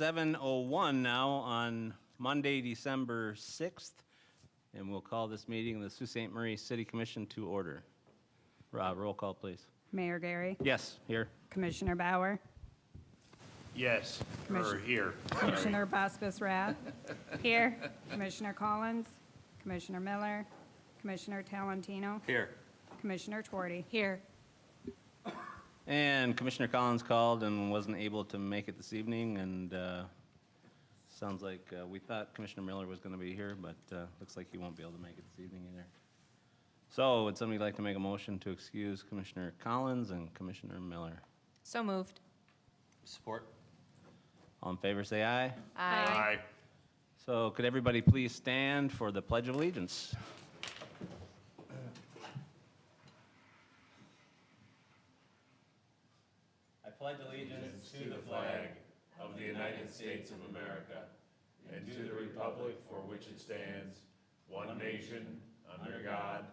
7:01 now on Monday, December 6th, and we'll call this meeting of the Sault Ste. Marie City Commission to order. Rob, roll call, please. Mayor Gary, Yes, here. Commissioner Bauer, Yes, or here. Commissioner Baskus Rath, here, Commissioner Collins, Commissioner Miller, Commissioner Talentino, Here. Commissioner Twardy. Here. And Commissioner Collins called and wasn't able to make it this evening, and sounds like we thought Commissioner Miller was going to be here, but looks like he won't be able to make it this evening either. So would somebody like to make a motion to excuse Commissioner Collins and Commissioner Miller? So moved. Support. All in favor, say aye. Aye. So could everybody please stand for the Pledge of Allegiance? I pledge allegiance To the flag of the United States of America and to the republic for which it stands, one nation, under God,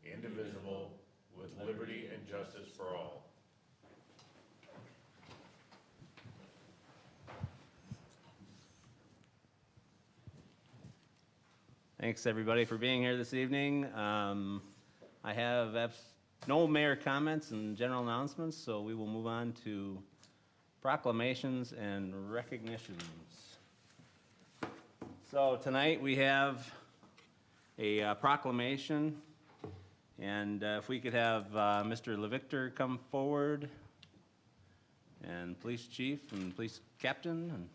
indivisible, with liberty and justice for all. Thanks, everybody, for being here this evening. I have no mayor comments and general announcements, so we will move on to proclamations and recognitions. So tonight we have a proclamation, and if we could have Mr. LeVictor come forward, and police chief and police captain, and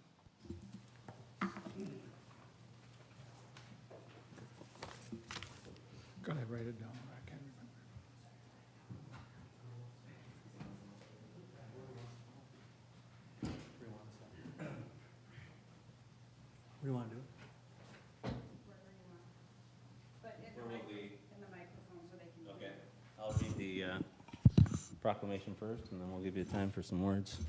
Gotta write it down, I can't remember. What do you want to do? But Where will we- in the microphone so they can. Okay, I'll read the proclamation first, and then we'll give you time for some words.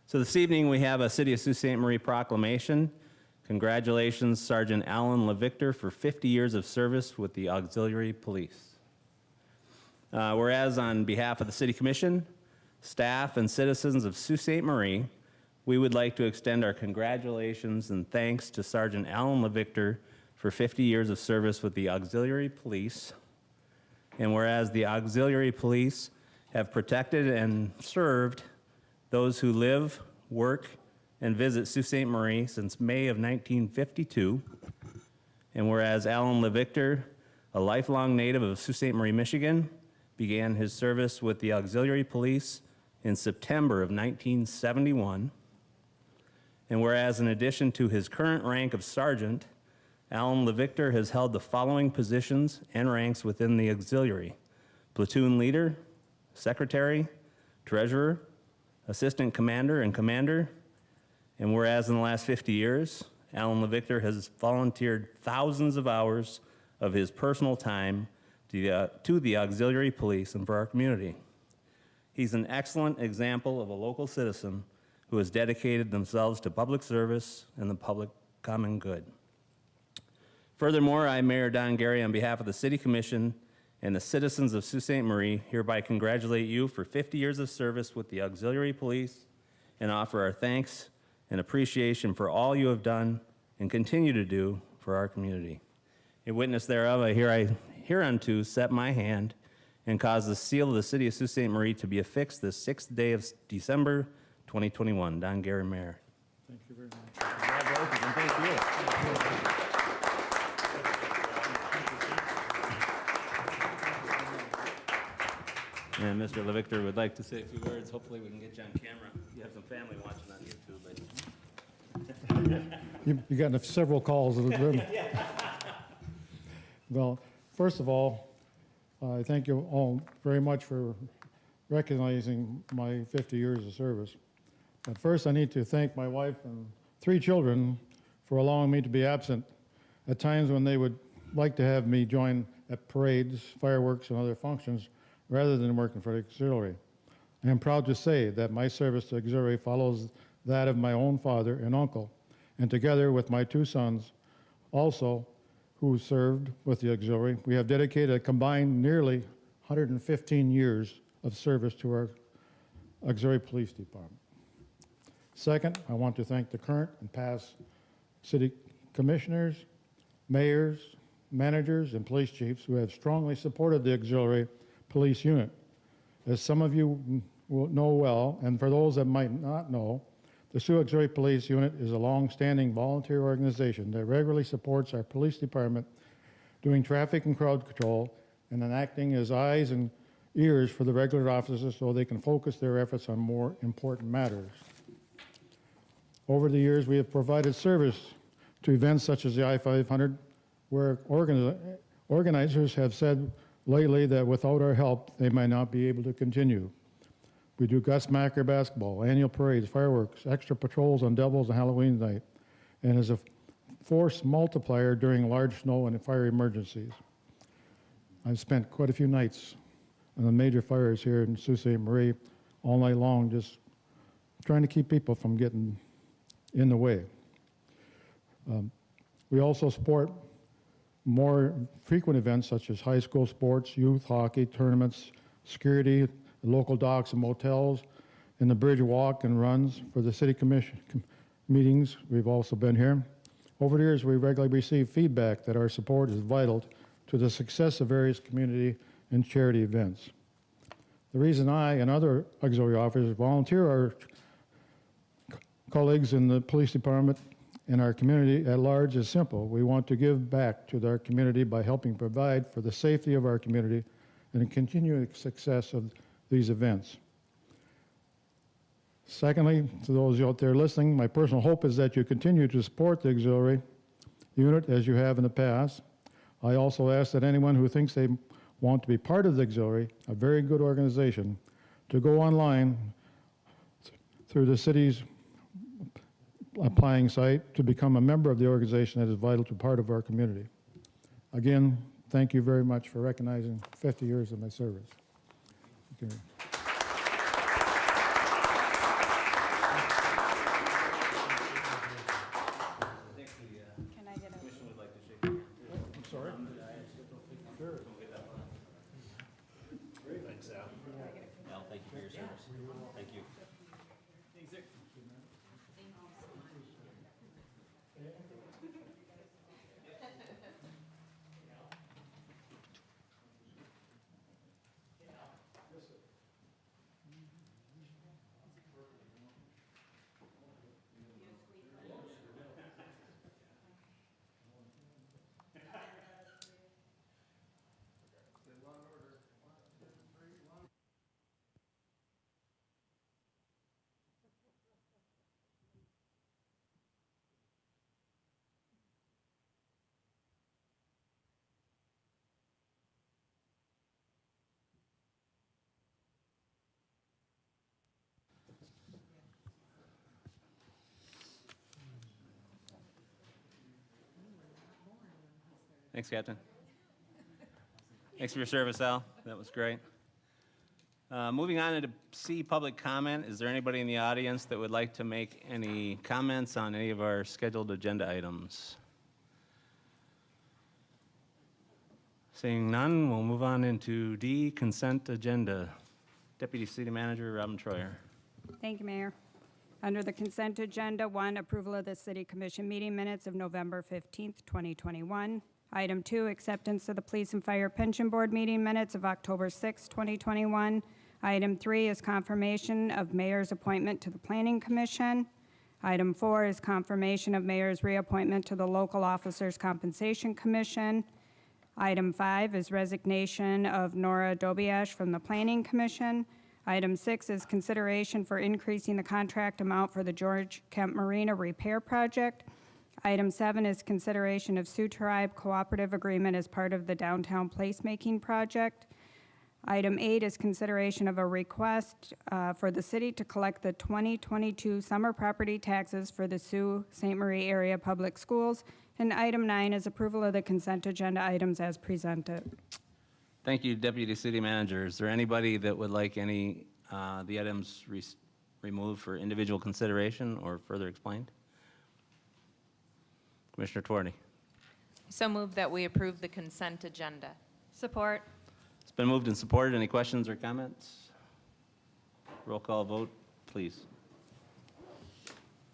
So this evening, we have a City of Sault Ste. Marie proclamation. Congratulations, Sergeant Alan LeVictor, for 50 years of service with the Auxiliary Police. Whereas on behalf of the City Commission, staff, and citizens of Sault Ste. Marie, we would like to extend our congratulations and thanks to Sergeant Alan LeVictor for 50 years of service with the Auxiliary Police. And whereas the Auxiliary Police have protected and served those who live, work, and visit Sault Ste. Marie since May of 1952. And whereas Alan LeVictor, a lifelong native of Sault Ste. Marie, Michigan, began his service with the Auxiliary Police in September of 1971. And whereas in addition to his current rank of sergeant, Alan LeVictor has held the following positions and ranks within the Auxiliary: platoon leader, secretary, treasurer, assistant commander, and commander. And whereas in the last 50 years, Alan LeVictor has volunteered thousands of hours of his personal time to the Auxiliary Police and for our community. He's an excellent example of a local citizen who has dedicated themselves to public service and the public common good. Furthermore, I, Mayor Don Gary, on behalf of the City Commission and the citizens of Sault Ste. Marie, hereby congratulate you for 50 years of service with the Auxiliary Police and offer our thanks and appreciation for all you have done and continue to do for our community. In witness thereof, I hereunto set my hand and cause the seal of the City of Sault Ste. Marie to be affixed this 6th day of December 2021. Don Gary, Mayor. Thank you very much. Congratulations and thank you. And Mr. LeVictor would like to say a few words. Hopefully we can get you on camera. You have some family watching on YouTube. You got several calls. Well, first of all, I thank you all very much for recognizing my 50 years of service. But first, I need to thank my wife and 3 children for allowing me to be absent at times when they would like to have me join at parades, fireworks, and other functions rather than working for the Auxiliary. I am proud to say that my service to Auxiliary follows that of my own father and uncle, and together with my 2 sons, also who served with the Auxiliary, we have dedicated a combined nearly 115 years of service to our Auxiliary Police Department. Second, I want to thank the current and past city commissioners, mayors, managers, and police chiefs who have strongly supported the auxiliary police unit. As some of you will know well, and for those that might not know, the Sioux Auxiliary Police Unit is a long-standing volunteer organization that regularly supports our police department doing traffic and crowd control and then acting as eyes and ears for the regular officers so they can focus their efforts on more important matters. Over the years, we have provided service to events such as the I-500, where organizers have said lately that without our help, they might not be able to continue. We do Gus Macker basketball, annual parades, fireworks, extra patrols on Devils and Halloween night, and as a force multiplier during large snow and fire emergencies. I've spent quite a few nights on the major fires here in Sault Ste. Marie all night long, just trying to keep people from getting in the way. We also support more frequent events such as high school sports, youth hockey, tournaments, security, local docks and motels, and the bridge walk and runs for the city commission meetings. We've also been here. Over the years, we regularly receive feedback that our support is vital to the success of various community and charity events. The reason I and other auxiliary officers volunteer our colleagues in the police department and our community at large is simple. We want to give back to our community by helping provide for the safety of our community and the continuing success of these events. Secondly, to those out there listening, my personal hope is that you continue to support the auxiliary unit as you have in the past. I also ask that anyone who thinks they want to be part of the auxiliary, a very good organization, to go online through the city's applying site to become a member of the organization that is vital to part of our community. Again, thank you very much for recognizing 50 years of my service. Okay. Can I get a? I'm sorry? Sure. Thanks, Al. Al, thank you for your service. Thank you. Thanks, Captain. Thanks for your service, Al. That was great. Moving on to C, public comment. Is there anybody in the audience that would like to make any comments on any of our scheduled agenda items? Seeing none, we'll move on into D, consent agenda. Deputy City Manager Robin Troyer. Thank you, Mayor. Under the consent agenda, 1, approval of the City Commission meeting minutes of November 15th, 2021. Item 2, acceptance of the Police and Fire Pension Board meeting minutes of October 6, 2021. Item 3 is confirmation of mayor's appointment to the Planning Commission. Item 4 is confirmation of mayor's reappointment to the Local Officers Compensation Commission. Item 5 is resignation of Nora Dobiash from the Planning Commission. Item 6 is consideration for increasing the contract amount for the George Kemp Marina Repair Project. Item 7 is consideration of Sioux Tribe Cooperative Agreement as part of the Downtown Placemaking Project. Item 8 is consideration of a request for the city to collect the 2022 summer property taxes for the Sault Ste. Marie Area Public Schools. And item 9 is approval of the consent agenda items as presented. Thank you, Deputy City Manager. Is there anybody that would like any the items removed for individual consideration or further explained? Commissioner Twardy. So moved that we approve the consent agenda. Support. It's been moved and supported. Any questions or comments? Roll call vote, please.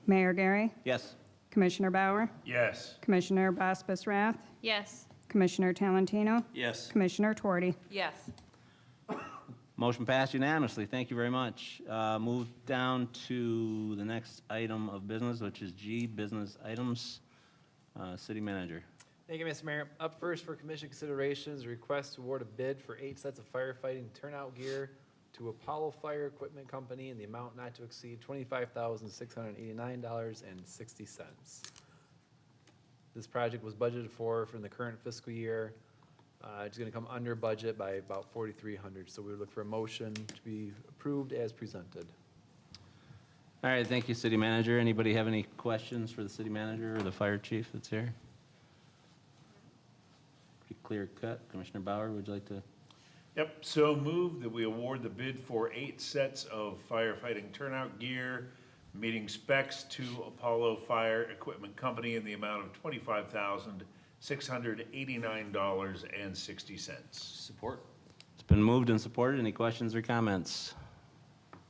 Mayor Gary, Yes. Commissioner Bauer, Yes. Commissioner Baspas Rath, Yes. Commissioner Talentino, Yes. Commissioner Tuarty. Yes. Motion passed unanimously. Thank you very much. Move down to the next item of business, which is G, business items. City manager. Thank you, Mr. Mayor. Up first for commission consideration is a request to award a bid for 8 sets of firefighting turnout gear to Apollo Fire Equipment Company in the amount not to exceed $25,689.60. This project was budgeted for the current fiscal year. It's going to come under budget by about $4,300, so we would look for a motion to be approved as presented. All right, thank you, city manager. Anybody have any questions for the city manager or the fire chief that's here? Pretty clear cut. Commissioner Bauer, would you like to? Yep, so move that we award the bid for 8 sets of firefighting turnout gear, meeting specs to Apollo Fire Equipment Company in the amount of $25,689.60. Support. It's been moved and supported. Any questions or comments?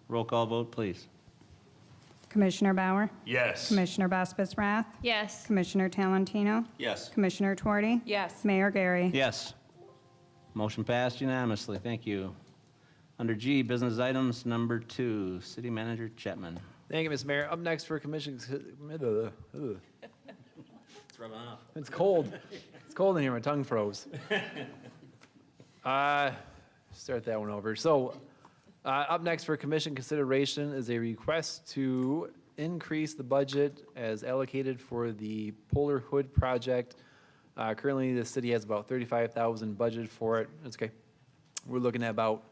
Roll call vote, please. Commissioner Bauer, Yes. Commissioner Baspas Rath, Yes. Commissioner Talentino, Yes. Commissioner Tuarty, Yes. Mayor Gary. Yes. Motion passed unanimously. Thank you. Under G, business items, number 2, city manager Chapman. Thank you, Mr. Mayor. Up next for commission, It's rubbing off. it's cold. It's cold in here, my tongue froze. Start that one over. So, up next for commission consideration is a request to increase the budget as allocated for the Polar Hood project. Currently, the city has about $35,000 budgeted for it. That's okay. We're looking at about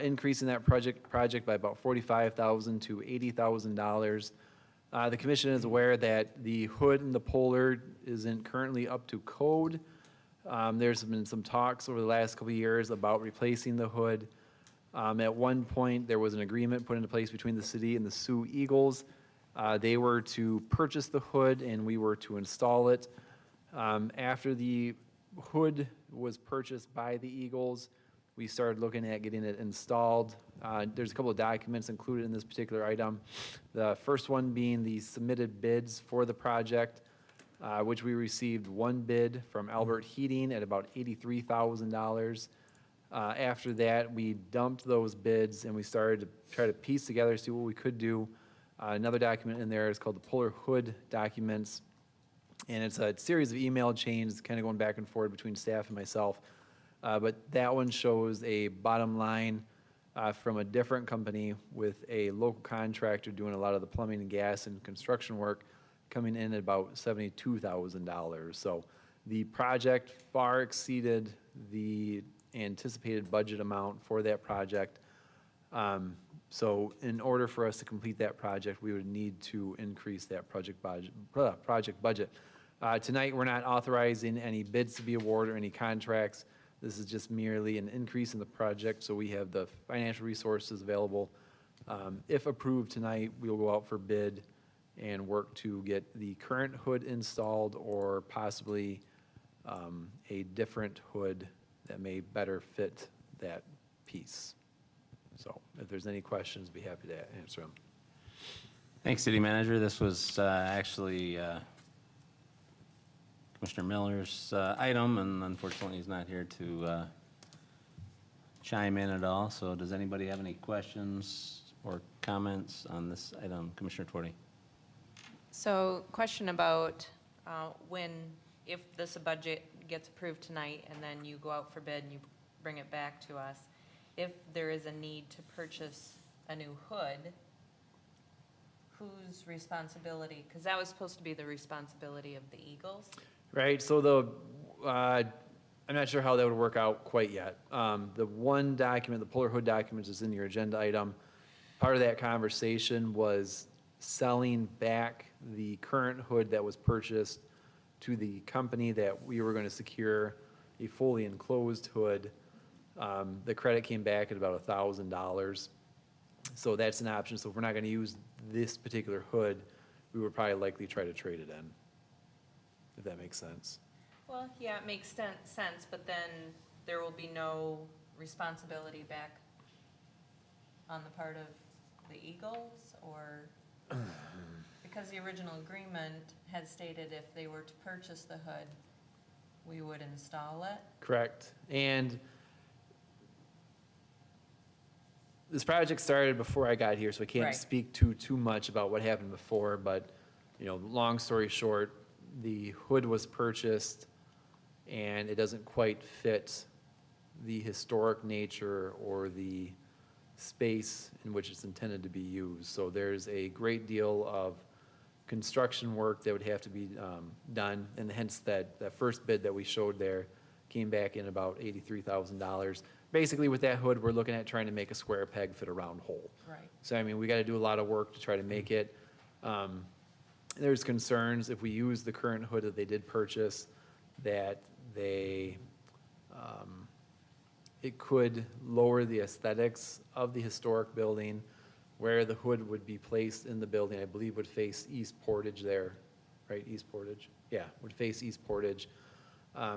increasing that project by about $45,000 to $80,000. The commission is aware that the hood and the Polar isn't currently up to code. There's been some talks over the last couple of years about replacing the hood. At one point, there was an agreement put into place between the city and the Sioux Eagles. They were to purchase the hood and we were to install it. After the hood was purchased by the Eagles, we started looking at getting it installed. There's a couple of documents included in this particular item. The first one being the submitted bids for the project, which we received one bid from Albert Heating at about $83,000. After that, we dumped those bids and we started to try to piece together, see what we could do. Another document in there is called the Polar Hood documents. And it's a series of email chains kind of going back and forth between staff and myself. But that one shows a bottom line from a different company with a local contractor doing a lot of the plumbing and gas and construction work, coming in at about $72,000. So the project far exceeded the anticipated budget amount for that project. So in order for us to complete that project, we would need to increase that project budget. Tonight, we're not authorizing any bids to be awarded or any contracts. This is just merely an increase in the project, so we have the financial resources available. If approved tonight, we'll go out for bid and work to get the current hood installed or possibly a different hood that may better fit that piece. So if there's any questions, be happy to answer them. Thanks, city manager. This was actually Commissioner Miller's item, and unfortunately, he's not here to chime in at all. So does anybody have any questions or comments on this item? Commissioner Tuarty. So question about if this budget gets approved tonight and then you go out for bid and you bring it back to us, if there is a need to purchase a new hood, whose responsibility? Because that was supposed to be the responsibility of the Eagles. Right, so I'm not sure how that would work out quite yet. The one document, the Polar Hood document is in your agenda item. Part of that conversation was selling back the current hood that was purchased to the company that we were going to secure a fully enclosed hood. The credit came back at about $1,000. So that's an option. So if we're not going to use this particular hood, we would probably likely try to trade it in, if that makes sense. Well, yeah, it makes sense, but then there will be no responsibility back on the part of the Eagles, or? Because the original agreement had stated if they were to purchase the hood, we would install it. Correct. And this project started before I got here, so I can't Right. speak too much about what happened before, but, long story short, the hood was purchased and it doesn't quite fit the historic nature or the space in which it's intended to be used. So there's a great deal of construction work that would have to be done, and hence that first bid that we showed there came back in about $83,000. Basically, with that hood, we're looking at trying to make a square peg fit a round hole. Right. So, I mean, we got to do a lot of work to try to make it. There's concerns if we use the current hood that they did purchase, that it could lower the aesthetics of the historic building, where the hood would be placed in the building, I believe would face East Portage there, right, East Portage? Yeah, would face East Portage.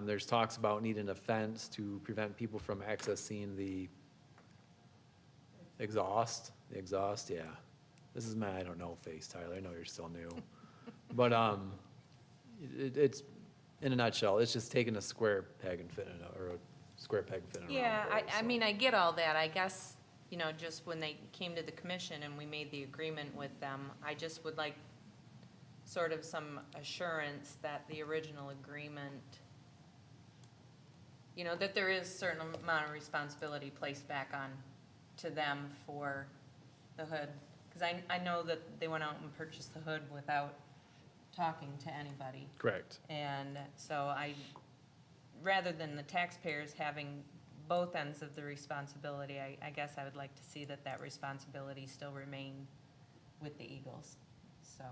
There's talks about needing a fence to prevent people from accessing the exhaust, yeah. This is my, I don't know face, Tyler, I know you're still new. But, it's, in a nutshell, it's just taking a square peg and fitting it, or a square peg and fitting it around. Yeah, a hole, I so. mean, I get all that. I guess, just when they came to the commission and we made the agreement with them, I just would like sort of some assurance that the original agreement, that there is certain amount of responsibility placed back on to them for the hood. Because I know that they went out and purchased the hood without talking to anybody. Correct. And so rather than the taxpayers having both ends of the responsibility, I guess I would like to see that responsibility still remain with the Eagles. So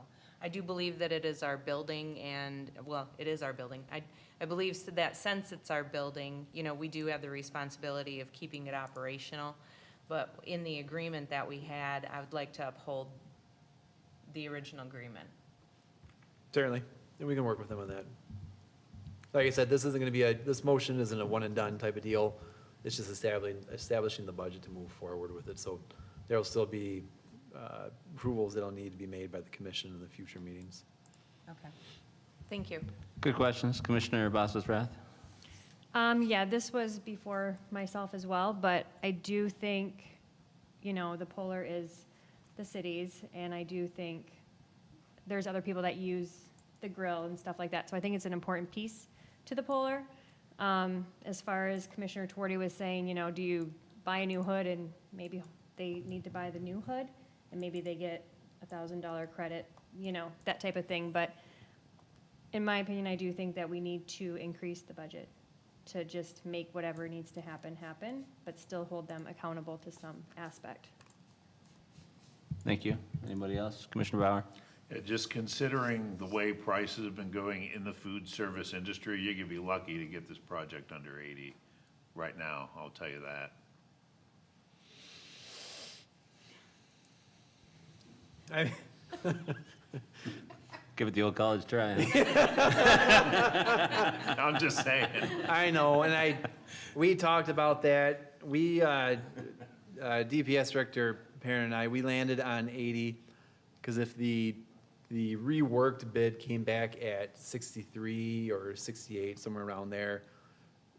I do believe that it is our building and, well, it is our building. I believe that since it's our building, we do have the responsibility of keeping it operational. But in the agreement that we had, I would like to uphold the original agreement. Certainly, and we can work with them on that. Like I said, this isn't gonna be this motion isn't a one and done type of deal. It's just establishing the budget to move forward with it. So there'll still be approvals that'll need to be made by the commission in the future meetings. Okay. Thank you. Good questions. Commissioner Bosworth-Rath? Yeah, this was before myself as well, but I do think, the Polar is the city's, and I do think there's other people that use the grill and stuff like that. So I think it's an important piece to the Polar. As far as Commissioner Twardy was saying, do you buy a new hood and maybe they need to buy the new hood and maybe they get $1,000 credit, that type of thing. But in my opinion, I do think that we need to increase the budget to just make whatever needs to happen, but still hold them accountable to some aspect. Thank you. Anybody else? Commissioner Bauer? Yeah, just considering the way prices have been going in the food service industry, you're gonna be lucky to get this project under 80 right now, I'll tell you that. Give it the old college try. I'm just saying. I know, and we talked about that. We, DPS Director Perrin and I, we landed on 80, because if the reworked bid came back at 63 or 68, somewhere around there,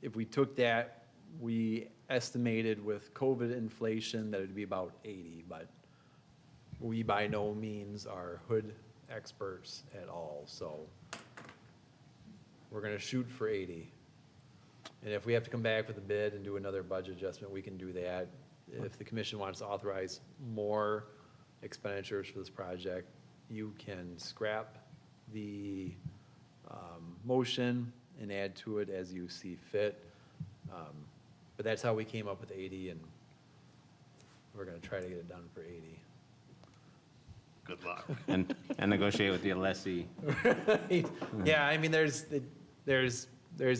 if we took that, we estimated with COVID inflation that it'd be about 80, but we by no means are hood experts at all, so we're gonna shoot for 80. And if we have to come back with a bid and do another budget adjustment, we can do that. If the commission wants to authorize more expenditures for this project, you can scrap the motion and add to it as you see fit. But that's how we came up with 80, and we're gonna try to get it done for 80. Good luck. And negotiate with the lessee. Yeah, I mean, there's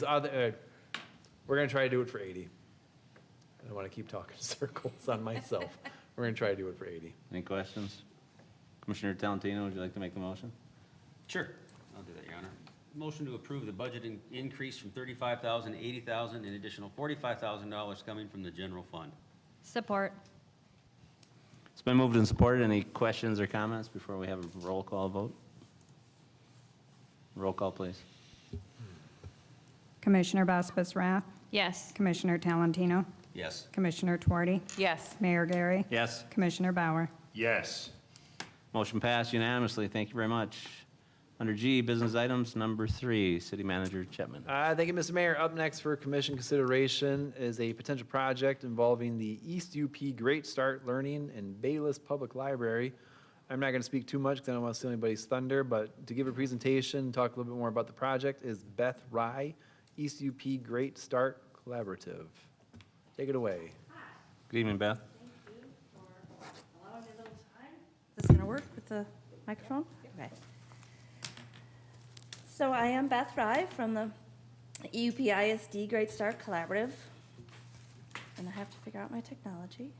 other, we're gonna try to do it for 80. I don't wanna keep talking circles on myself. We're gonna try to do it for 80. Any questions? Commissioner Talentino, would you like to make the motion? Sure, I'll do that, Your Honor. Motion to approve the budget increase from $35,000 to $80,000, an additional $45,000 coming from the general fund. Support. It's been moved and supported. Any questions or comments before we have a roll call vote? Roll call, please. Commissioner Baspas Rath, Yes. Commissioner Talentino, Yes. Commissioner Tuarty, Yes. Mayor Gary, Yes. Commissioner Bauer. Yes. Motion passed unanimously. Thank you very much. Under G, business items, number 3, City Manager Chapman. Thank you, Mr. Mayor. Up next for commission consideration is a potential project involving the East UP Great Start Learning and Bayless Public Library. I'm not going to speak too much because I don't want to steal anybody's thunder, but to give a presentation, talk a little bit more about the project is Beth Rye, East UP Great Start Collaborative. Take it away. Good evening, Beth. Is this going to work with the microphone? Okay. So I am Beth Rye from the EUP ISD Great Start Collaborative. And I have to figure out my technology.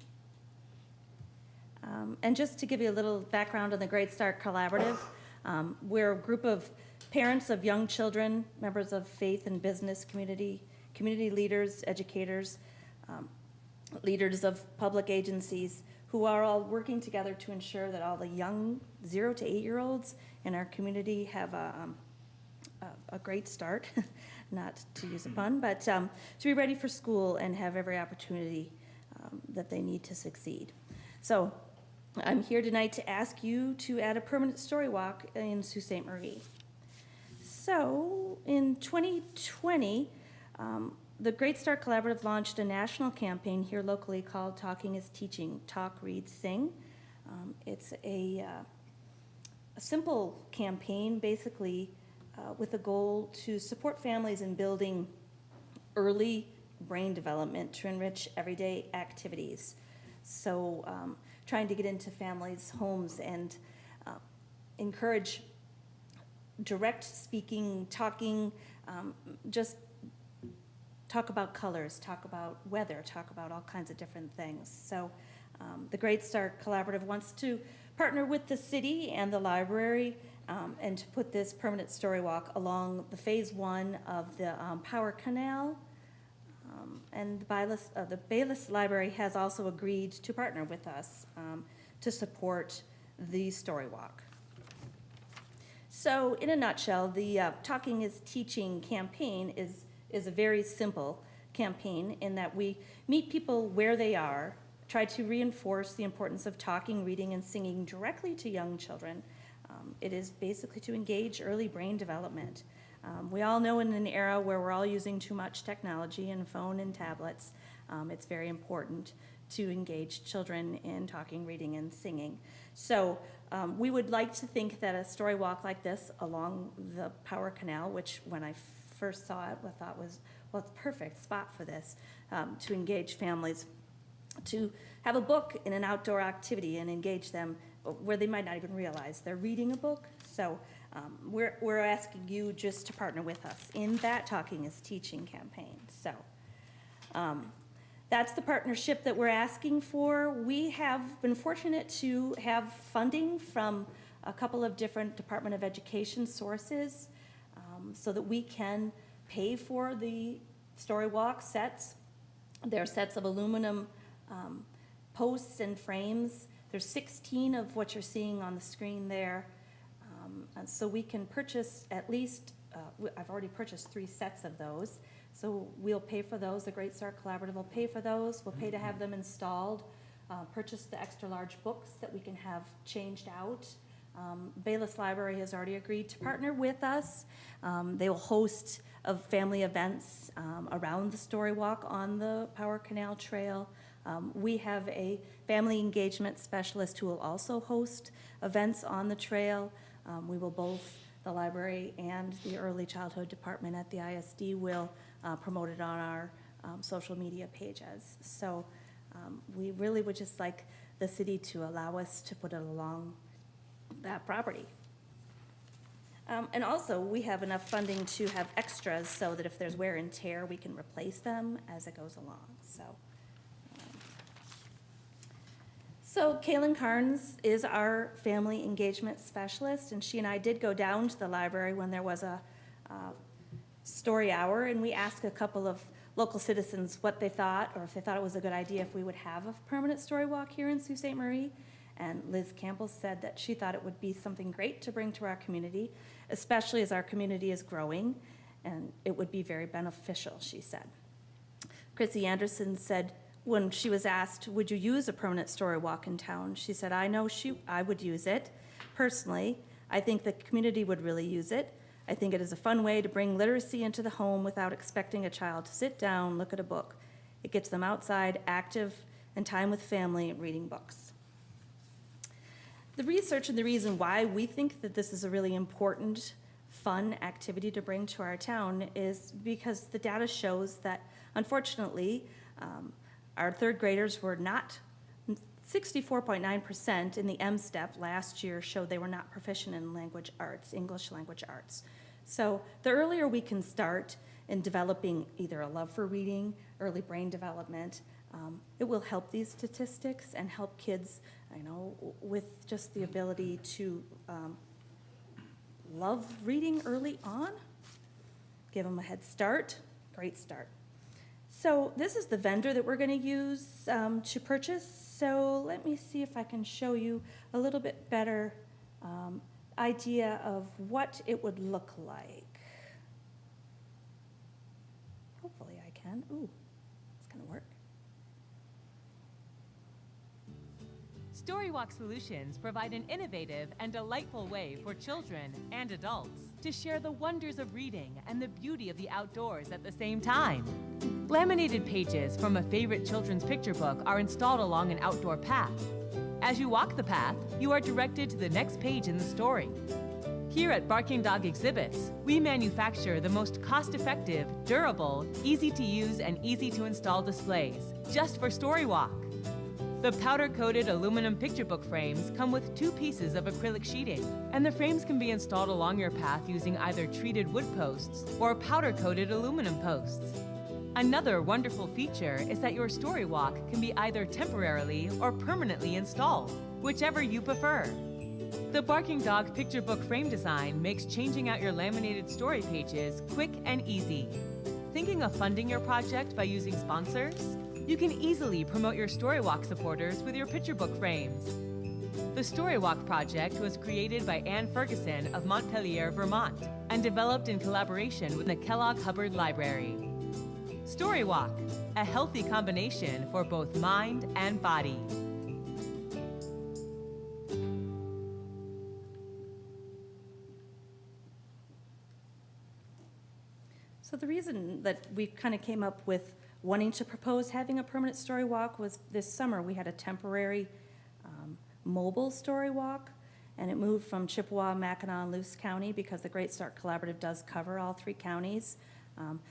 And just to give you a little background on the Great Start Collaborative, we're a group of parents of young children, members of faith and business community, community leaders, educators, leaders of public agencies who are all working together to ensure that all the young 0 to 8-year-olds in our community have a great start, not to use a pun, but to be ready for school and have every opportunity that they need to succeed. So I'm here tonight to ask you to add a permanent story walk in Sault Ste. Marie. So in 2020, the Great Start Collaborative launched a national campaign here locally called Talking is Teaching, Talk, Read, Sing. It's a simple campaign, basically, with a goal to support families in building early brain development to enrich everyday activities. So trying to get into families' homes and encourage direct speaking, talking, just talk about colors, talk about weather, talk about all kinds of different things. So the Great Start Collaborative wants to partner with the city and the library and to put this permanent story walk along the phase 1 of the Power Canal. And the Bayless Library has also agreed to partner with us to support the story walk. So in a nutshell, the Talking is Teaching campaign is a very simple campaign in that we meet people where they are, try to reinforce the importance of talking, reading, and singing directly to young children. It is basically to engage early brain development. We all know in an era where we're all using too much technology and phone and tablets, it's very important to engage children in talking, reading, and singing. So we would like to think that a story walk like this along the Power Canal, which when I first saw it, I thought was, well, it's a perfect spot for this, to engage families, to have a book in an outdoor activity and engage them where they might not even realize they're reading a book. So we're asking you just to partner with us in that Talking is Teaching campaign. So that's the partnership that we're asking for. We have been fortunate to have funding from a couple of different Department of Education sources so that we can pay for the story walk sets. They're sets of aluminum posts and frames. There's 16 of what you're seeing on the screen there. And so we can purchase at least, I've already purchased 3 sets of those. So we'll pay for those. The Great Start Collaborative will pay for those. We'll pay to have them installed, purchase the extra large books that we can have changed out. Bayless Library has already agreed to partner with us. They will host family events around the story walk on the Power Canal Trail. We have a family engagement specialist who will also host events on the trail. We will both, the library and the early childhood department at the ISD will promote it on our social media pages. So we really would just like the city to allow us to put it along that property. And also, we have enough funding to have extras so that if there's wear and tear, we can replace them as it goes along. So Kaylin Carnes is our family engagement specialist, and she and I did go down to the library when there was a story hour, and we asked a couple of local citizens what they thought, or if they thought it was a good idea if we would have a permanent story walk here in Sault Ste. Marie. And Liz Campbell said that she thought it would be something great to bring to our community, especially as our community is growing, and it would be very beneficial, she said. Chrissy Anderson said, when she was asked, would you use a permanent story walk in town? She said, I would use it. Personally, I think the community would really use it. I think it is a fun way to bring literacy into the home without expecting a child to sit down, look at a book. It gets them outside, active, and time with family, reading books. The research and the reason why we think that this is a really important, fun activity to bring to our town is because the data shows that, unfortunately, our third graders were not, 64.9% in the M-STEP last year showed they were not proficient in language arts, English language arts. So the earlier we can start in developing either a love for reading, early brain development, it will help these statistics and help kids, with just the ability to love reading early on, give them a head start, great start. So this is the vendor that we're going to use to purchase. So let me see if I can show you a little bit better idea of what it would look like. Hopefully I can. Ooh, it's going to work. Storywalk Solutions provide an innovative and delightful way for children and adults to share the wonders of reading and the beauty of the outdoors at the same time. Laminated pages from a favorite children's picture book are installed along an outdoor path. As you walk the path, you are directed to the next page in the story. Here at Barking Dog Exhibits, we manufacture the most cost-effective, durable, easy-to-use, and easy-to-install displays just for Storywalk. The powder-coated aluminum picture book frames come with 2 pieces of acrylic sheeting, and the frames can be installed along your path using either treated wood posts or powder-coated aluminum posts. Another wonderful feature is that your Storywalk can be either temporarily or permanently installed, whichever you prefer. The Barking Dog picture book frame design makes changing out your laminated story pages quick and easy. Thinking of funding your project by using sponsors? You can easily promote your Storywalk supporters with your picture book frames. The Storywalk project was created by Anne Ferguson of Montpelier, Vermont, and developed in collaboration with the Kellogg Hubbard Library. Storywalk, a healthy combination for both mind and body. So the reason that we kind of came up with wanting to propose having a permanent story walk was this summer we had a temporary mobile story walk, and it moved from Chippewa, Mackinac, and Luce County because the Great Start Collaborative does cover all 3 counties.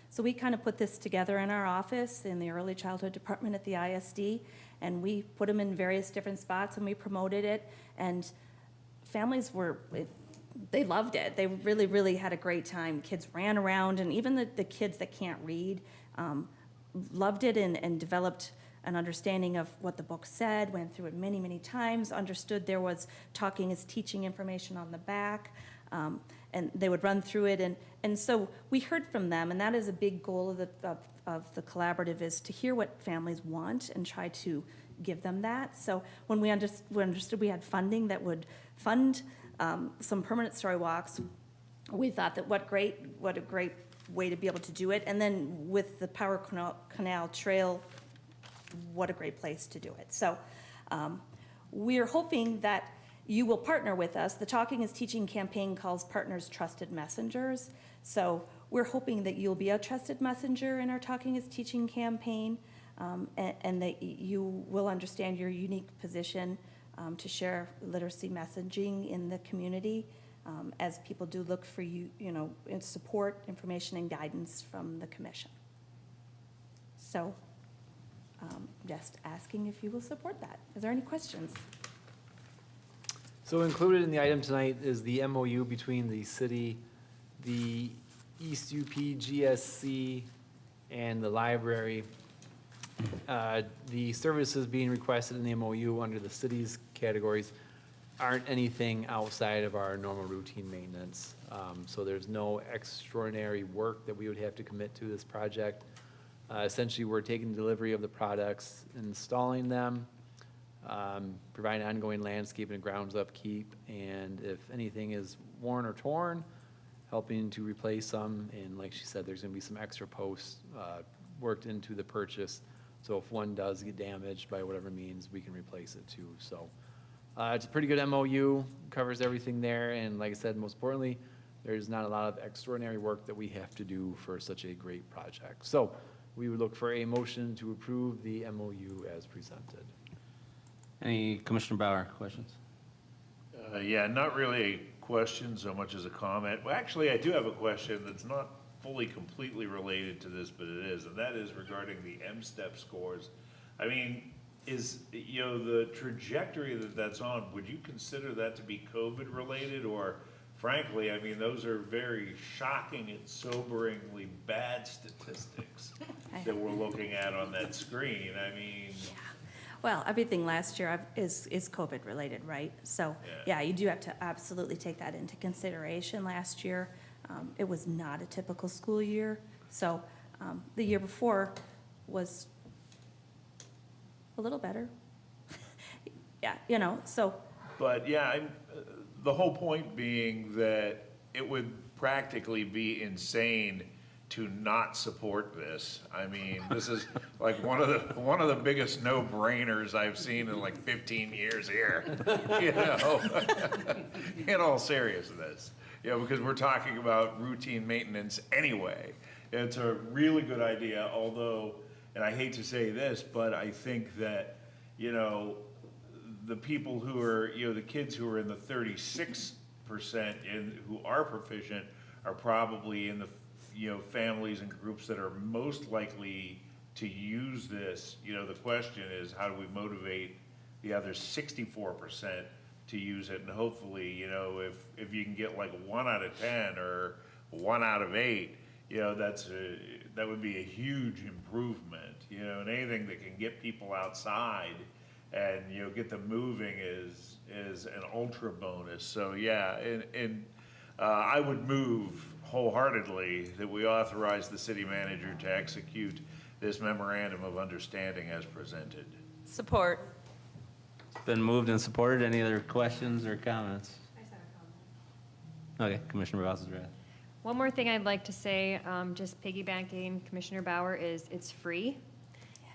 So we kind of put this together in our office in the early childhood department at the ISD, and we put them in various different spots and we promoted it, and families they loved it. They really, really had a great time. Kids ran around, and even the kids that can't read loved it and developed an understanding of what the book said, went through it many, many times, understood there was talking is teaching information on the back, and they would run through it. And so we heard from them, and that is a big goal of the collaborative, is to hear what families want and try to give them that. So when we understood we had funding that would fund some permanent story walks, we thought that what a great way to be able to do it. And then with the Power Canal Trail, what a great place to do it. So we're hoping that you will partner with us. The Talking is Teaching campaign calls partners trusted messengers. So we're hoping that you'll be a trusted messenger in our Talking is Teaching campaign, and that you will understand your unique position to share literacy messaging in the community, as people do look for you, in support, information, and guidance from the commission. So just asking if you will support that. Is there any questions? So included in the item tonight is the MOU between the city, the East UP GSC, and the library. The services being requested in the MOU under the city's categories aren't anything outside of our normal routine maintenance. So there's no extraordinary work that we would have to commit to this project. Essentially, we're taking delivery of the products, installing them, providing ongoing landscape and grounds upkeep, and if anything is worn or torn, helping to replace some, and like she said, there's gonna be some extra posts worked into the purchase, so if one does get damaged by whatever means, we can replace it too, so. It's a pretty good MOU, covers everything there, and like I said, most importantly, there's not a lot of extraordinary work that we have to do for such a great project. So we would look for a motion to approve the MOU as presented. Any Commissioner Bauer questions? Yeah, not really a question so much as a comment. Well, actually, I do have a question that's not fully completely related to this, but it is, and that is regarding the M-STEP scores. I mean, is, you know, the trajectory that that's on, would you consider that to be COVID related? Or frankly, I mean, those are very shocking and soberingly bad statistics that we're looking at on that screen. I mean, Well, everything last year is COVID related, right? So, yeah, you do have to absolutely take that into consideration. Last year, it was not a typical school year. So, the year before was a little better. Yeah, you know, so, but yeah, the whole point being that it would practically be insane to not support this. I mean, this is like one of the biggest no-brainers I've seen in like 15 years here, you know, in all seriousness. You know, because we're talking about routine maintenance anyway. It's a really good idea, although, and I hate to say this, but I think that, you know, the people who are, you know, the kids who are in the 36% and who are proficient are probably in the, you know, families and groups that are most likely to use this. You know, the question is, how do we motivate the other 64% to use it? And hopefully, you know, if you can get like 1 out of 10 or 1 out of 8, you know, that would be a huge improvement, you know, and anything that can get people outside and, you know, get them moving is an ultra bonus. So, yeah, and I would move wholeheartedly that we authorize the city manager to execute this memorandum of understanding as presented. Support. It's been moved and supported. Any other questions or comments? I just have a comment. Okay, Commissioner Ross's-Wrath. One more thing I'd like to say, just piggybacking Commissioner Bauer, is it's free.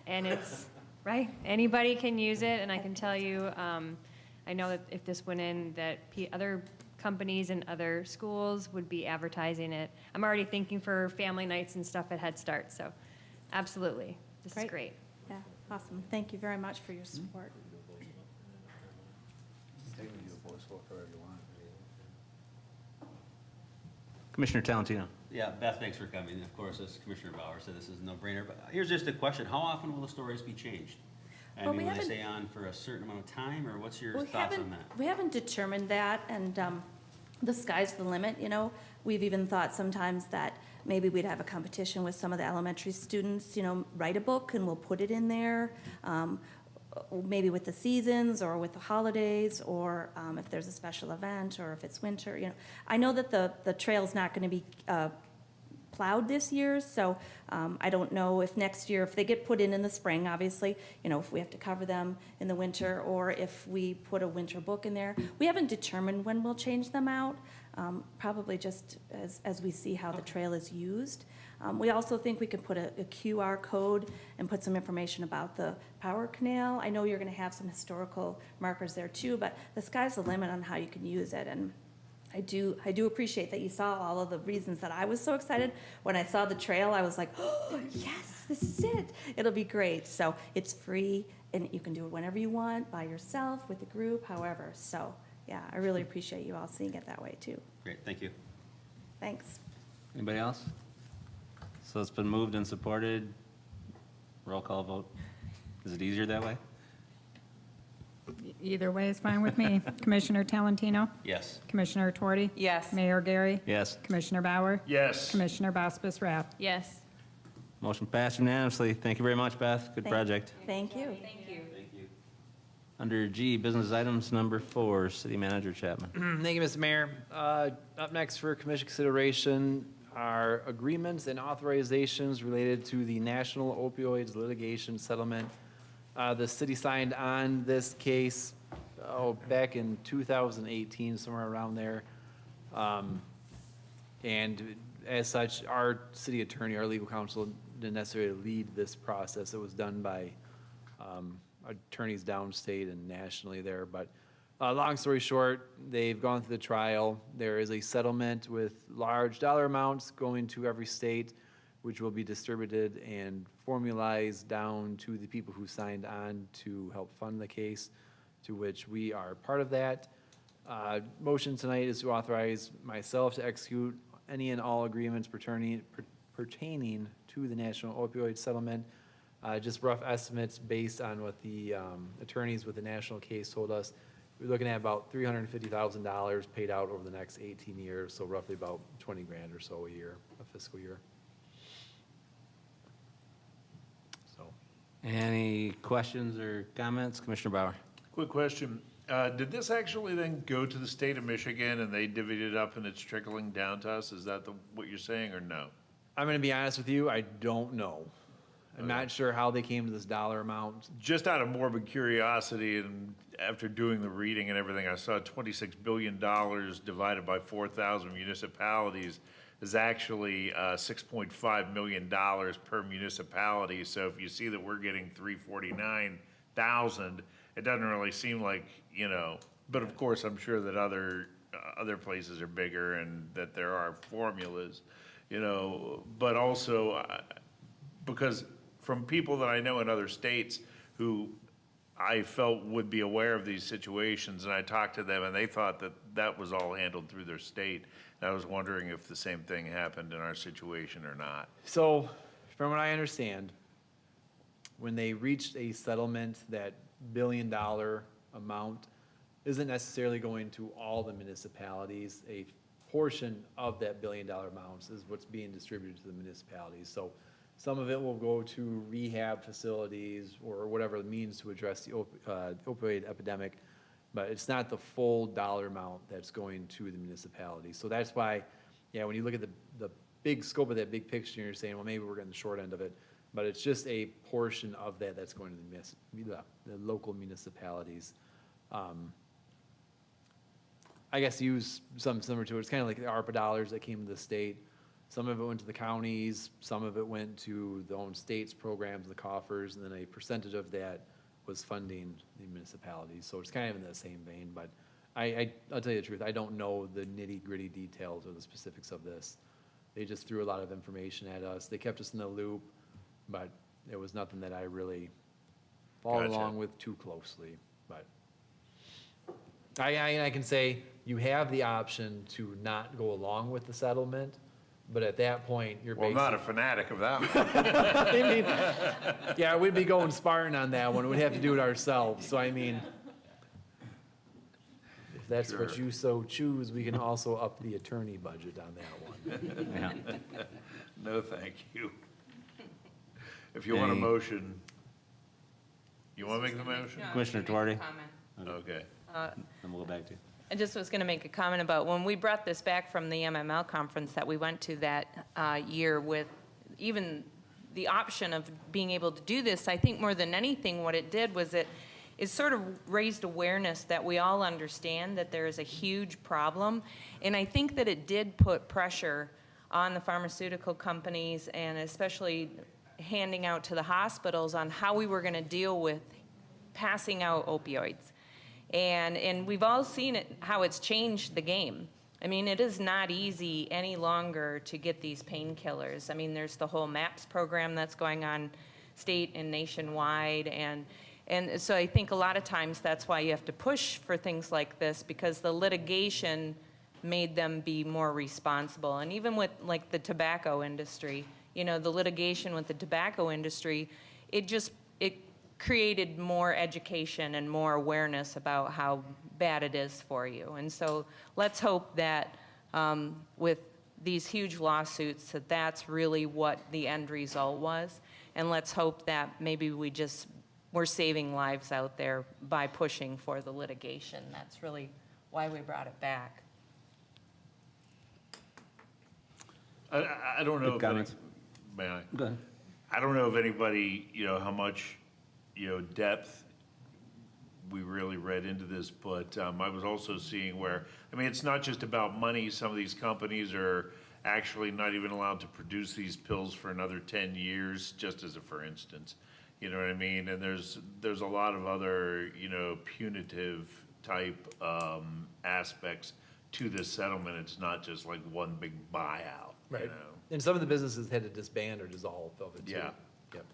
And it's, right, anybody can use it, and I can tell you, I know that if this went in, that other companies and other schools would be advertising it. I'm already thinking for family nights and stuff at Head Start, so absolutely, this is Great. great. yeah, awesome. Thank you very much for your support. Commissioner Talentino. Yeah, Beth, thanks for coming. Of course, as Commissioner Bauer said, this is a no-brainer, but here's just a question. How often will the stories be changed? I Well, mean, we will they haven't- stay on for a certain amount of time, or what's your We thoughts on haven't, that? we haven't determined that, and the sky's the limit, you know? We've even thought sometimes that maybe we'd have a competition with some of the elementary students, you know, write a book and we'll put it in there, maybe with the seasons or with the holidays, or if there's a special event, or if it's winter, you know. I know that the trail's not going to be plowed this year, so I don't know if next year, if they get put in the spring, obviously, you know, if we have to cover them in the winter, or if we put a winter book in there. We haven't determined when we'll change them out, probably just as we see how the trail is used. We also think we could put a QR code and put some information about the power canal. I know you're going to have some historical markers there too, but the sky's the limit on how you can use it. And I do appreciate that you saw all of the reasons that I was so excited. When I saw the trail, I was like, oh, yes, this is it. It'll be great. So it's free, and you can do it whenever you want, by yourself, with a group, however. So, yeah, I really appreciate you all seeing it that way, too. Great, thank you. Thanks. Anybody else? So it's been moved and supported. Roll call vote. Is it easier that way? Either way is fine with me. Commissioner Talentino? Yes. Commissioner Tuorty? Yes. Mayor Gary? Yes. Commissioner Bauer? Yes. Commissioner Baskus-Rath? Yes. Motion passed unanimously. Thank you very much, Beth. Good Thank- project. Thank you. Thank you. Under G, business items number 4, City Manager Chapman. Thank you, Mr. Mayor. Up next for commission consideration are agreements and authorizations related to the National Opioids Litigation Settlement The city signed on this case, back in 2018, somewhere around there. And as such, our city attorney, our legal counsel, didn't necessarily lead this process. It was done by attorneys downstate and nationally there. But long story short, they've gone through the trial. There is a settlement with large dollar amounts going to every state, which will be distributed and formalized down to the people who signed on to help fund the case, to which we are part of that. Motion tonight is to authorize myself to execute any and all agreements pertaining to the national opioid settlement. Just rough estimates based on what the attorneys with the national case told us. We're looking at about $350,000 paid out over the next 18 years, so roughly about 20 grand or so a year, a fiscal year. So, Any questions or comments? Commissioner Bauer? Quick question. Did this actually then go to the state of Michigan and they divvied it up and it's trickling down to us? Is that what you're saying or no? I'm gonna be honest with you, I don't know. I'm not sure how they came to this dollar amount. Just out of morbid curiosity and after doing the reading and everything, I saw $26 billion divided by 4,000 municipalities is actually $6.5 million per municipality. So if you see that we're getting 349,000, it doesn't really seem like, but of course, I'm sure that other places are bigger and that there are formulas, but also because from people that I know in other states who I felt would be aware of these situations, and I talked to them and they thought that that was all handled through their state. And I was wondering if the same thing happened in our situation or not. So, from what I understand, when they reached a settlement, that $1 billion amount isn't necessarily going to all the municipalities. A portion of that $1 billion amount is what's being distributed to the municipalities. So some of it will go to rehab facilities or whatever it means to address the opioid epidemic, but it's not the full dollar amount that's going to the municipality. So that's why, when you look at the big scope of that big picture, you're saying, well, maybe we're getting the short end of it, but it's just a portion of that that's going to the local municipalities. I guess use something similar to it. It's kind of like the ARPA dollars that came to the state. Some of it went to the counties, some of it went to the own state's programs, the coffers, and then a percentage of that was funding the municipalities. So it's kind of in the same vein, but I'll tell you the truth, I don't know the nitty-gritty details or the specifics of this. They just threw a lot of information at us. They kept us in the loop, but it was nothing that I really followed Gotcha. along with too closely. But I can say you have the option to not go along with the settlement, but at that point, you're Well, I'm basically. not a fanatic of that one. I mean, yeah, we'd be going Spartan on that one. We'd have to do it ourselves. So I mean, if that's what Sure. you so choose, we can also up the attorney budget on that one. Yeah. No, thank you. If you want a Any- motion, you want to make the motion? Commissioner Duarte? Okay. Then we'll go back to you. I just was going to make a comment about when we brought this back from the MML conference that we went to that year with even the option of being able to do this, I think more than anything what it did was it sort of raised awareness that we all understand that there is a huge problem. And I think that it did put pressure on the pharmaceutical companies and especially handing out to the hospitals on how we were going to deal with passing out opioids. And we've all seen it, how it's changed the game. I mean, it is not easy any longer to get these painkillers. I mean, there's the whole MAPS program that's going on state and nationwide. And so I think a lot of times that's why you have to push for things like this, because the litigation made them be more responsible. And even with like the tobacco industry, the litigation with the tobacco industry, it created more education and more awareness about how bad it is for you. And so let's hope that with these huge lawsuits, that's really what the end result was. And let's hope that maybe we're saving lives out there by pushing for the litigation. That's really why we brought it back. I don't know Good if comments. may I? Go ahead. I don't know if anybody, how much depth we really read into this, but I was also seeing where, I mean, it's not just about money. Some of these companies are actually not even allowed to produce these pills for another 10 years, just as a for instance. You know what I mean? And there's a lot of other, punitive type aspects to this settlement. It's not just like one big buyout, you Right. know? And some of the businesses had to disband or dissolve of it too. Yeah. Yep.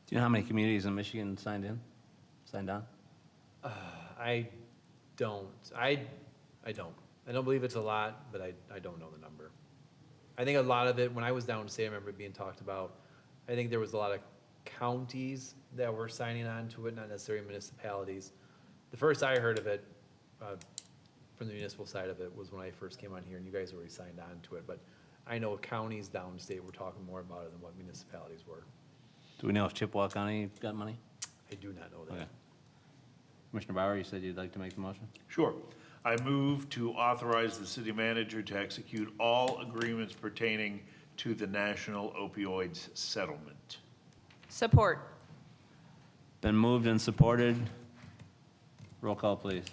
Do you know how many communities in Michigan signed on? I don't. I don't. I don't believe it's a lot, but I don't know the number. I think a lot of it, when I was downstate, I remember it being talked about. I think there was a lot of counties that were signing on to it, not necessarily municipalities. The first I heard of it, from the municipal side of it, was when I first came on here, and you guys already signed on to it. But I know counties downstate were talking more about it than what municipalities were. Do we know if Chippewa County got money? I do not know Okay. that. Commissioner Bauer, you said you'd like to make the motion? Sure. I move to authorize the city manager to execute all agreements pertaining to the national opioids settlement. Support. Been moved and supported. Roll call, please.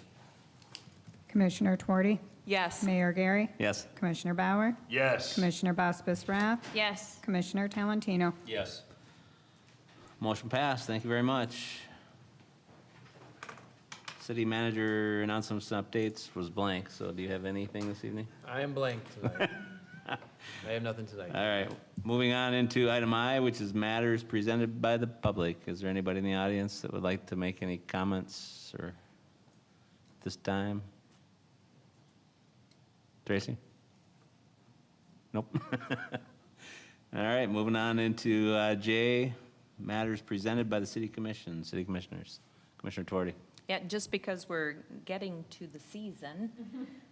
Commissioner Twardy, Yes. Mayor Gary, Yes. Commissioner Bauer, Yes. Commissioner Bospis Rath, Yes. Commissioner Talentino. Yes. Motion passed. Thank you very much. City manager announcements and updates was blank, so do you have anything this evening? I am blank tonight. I have nothing tonight. All right, moving on into item I, which is matters presented by the public. Is there anybody in the audience that would like to make any comments or this time? Tracy? Nope. All right, moving on into J, matters presented by the city commission, city commissioners. Commissioner Twardy. Yeah, just because we're getting to the season,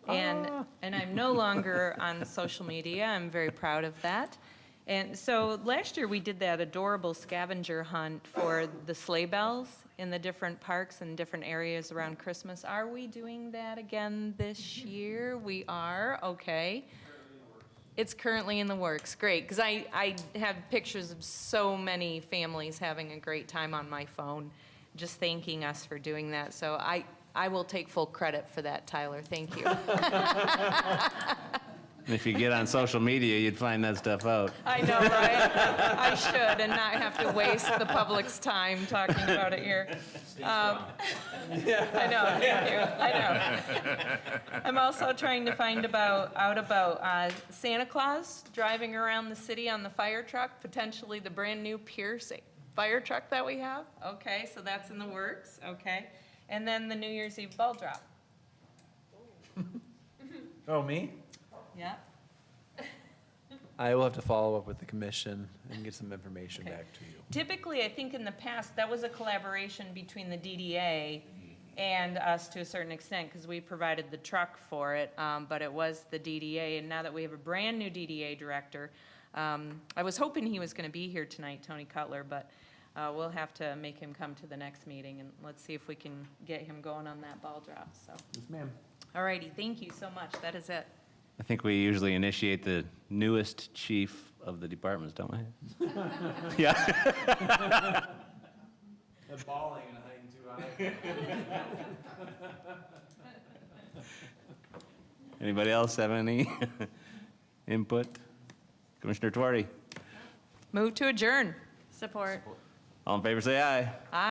and I'm no longer on social media, I'm very proud of that. And so last year, we did that adorable scavenger hunt for the sleigh bells in the different parks and different areas around Christmas. Are we doing that again this year? We are, okay. It's currently in the works, great, because I have pictures of so many families having a great time on my phone, just thanking us for doing that. So I will take full credit for that, Tyler, thank you. If you get on social media, you'd find that stuff out. I know, right? I should, and not have to waste the public's time talking about it here. I know, thank you, I know. I'm also trying to find out about Santa Claus driving around the city on the fire truck, potentially the brand-new Pierce fire truck that we have. Okay, so that's in the works, okay. And then the New Year's Eve ball drop. Oh, me? Yeah. I will have to follow up with the commission and get some information back to you. Typically, I think in the past, that was a collaboration between the DDA and us to a certain extent, because we provided the truck for it, but it was the DDA, and now that we have a brand-new DDA director, I was hoping he was going to be here tonight, Tony Cutler, but we'll have to make him come to the next meeting, and let's see if we can get him going on that ball drop, so. Yes, ma'am. All righty, thank you so much, that is it. I think we usually initiate the newest chief of the departments, don't we? Yeah. The balling and hiding too high. Anybody else have any input? Commissioner Twardy. Move to adjourn. Support. All in favor, say aye. Aye.